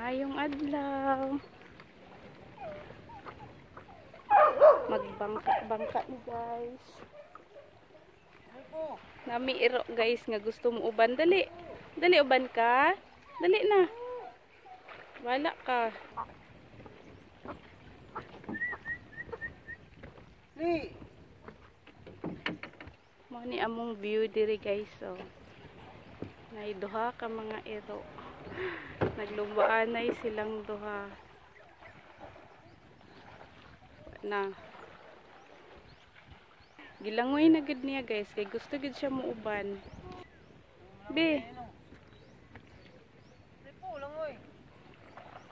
Maayong adlaw. Magbangka-bangka ni guys. Nami iro guys nga gusto mo uban. Dali. Dali uban ka. Dali na. Wala ka. Mo ni among view diri guys. So, naiduha ka mga iro. Naglumbaan silang duha. Na. Gilangoy na gud niya guys kay gusto gud siya muuban. Be.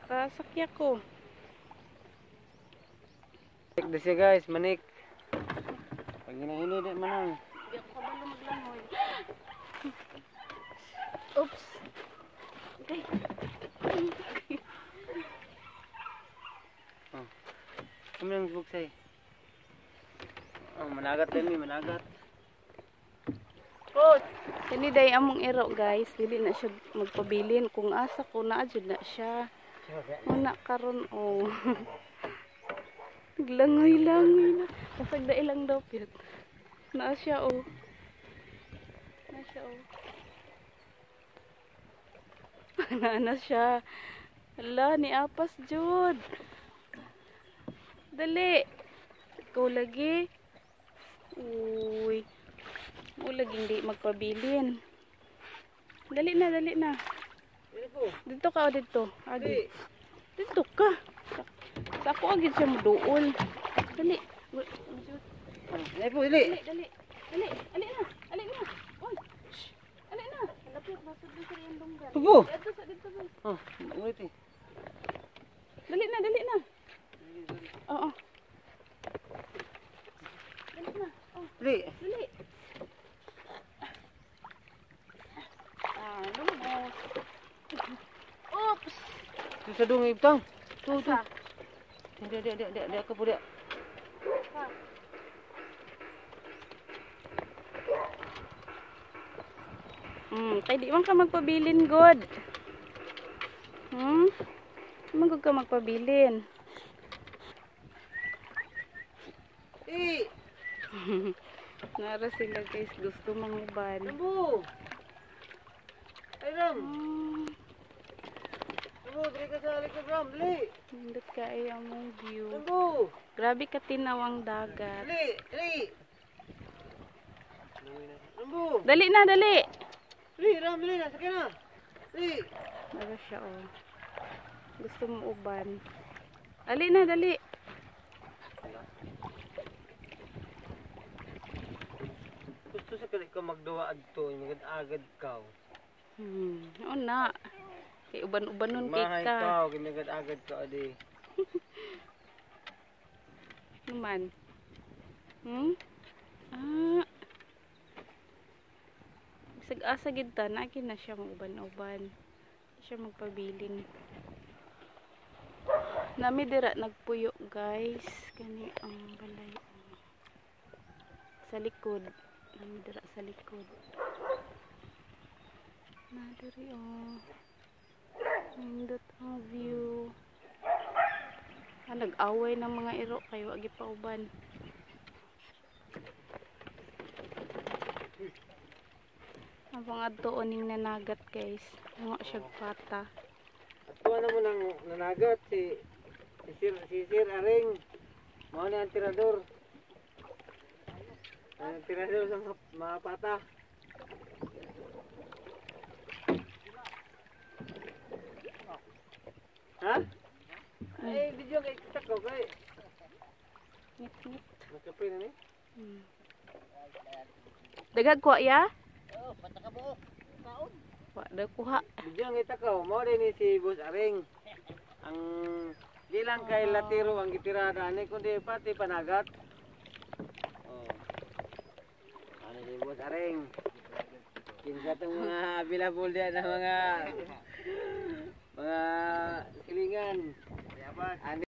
Sakya ko. Manik na siya guys, manik. Pag ginahini di manang. Di ako kabalo maglangoy. Oops. Okay. Oh. Kami lang buksay. Oh, managat din managat. Oh, kani day among iro guys, dili na siya magpabilin kung asa ko na jud na siya. Una karon oh. Langoy-langoy na. Kasag da ilang daw pit. Na siya oh. Na siya oh. Na siya. Hala, ni apas jud. Dali. Ikaw lagi. Uy. Mo lagi hindi magpabilin. Dali na, dali na. Dito ka o dito. Agi. Dito ka. Sa ako agad siya muduol. Dali. Dali po, dali. Dali. Dali. Dali na. Dali na. Oy. Dali na. Lapit masud sa iyang lunggan. Pupo. Dito sa dito. Oh, ulit eh. Dali na, dali na. Oo. Dali na. Oh, Dali. dali. Lumos. Oops. Ito sa dungi ibtang. Tu. Asa? Dia ako po dia. Kay di man ka magpabilin god. Magod ka magpabilin. Nara sila guys, gusto manguban. Lambu. Ay Ram. Lambu, dali ka sa likod Ram, dali. Nindot ka ay among view. Lambu. Grabe ka tinawang dagat. Dali, dali. Lambu. Dali na, dali. Dali, Ram, dali na, sakya na. Dali. Nara siya oh. Gusto mo uban. Dali na, dali. Gusto sa kali ka magduwa adto, agad ka. Oo na. Kay uban-uban nun Mahay kita. ka, ginagad-agad ka adi. Naman. Bisag-asa gid ta, nagi na siya uban-uban. Siya magpabilin. Nami dira nagpuyo guys. Kani ang balay. Sa likod. Nami dira sa likod. Nadiri oh. Nindot ang view. Nag-away ng mga iro kayo agi pa uban. Ang mga dooning nanagat guys. Nga siya pata. Tuwa na mo nang nanagat si Sir Aring. Mao ni ang tirador. Ang tirador sa mga pata. Ha? Ay, video kay tako kay. Ngit-ngit. Nakapay na ni. Dagag ko ya? Oh, pataka buok. Kaon. Wa daw kuha. Video kay tako, mao din ni si Boss Aring. Ang di lang kay latiro ang gitirada ani kundi pati panagat. Oh. Ano si Boss Aring? Kinsa tong mga available diyan na mga silingan. Ani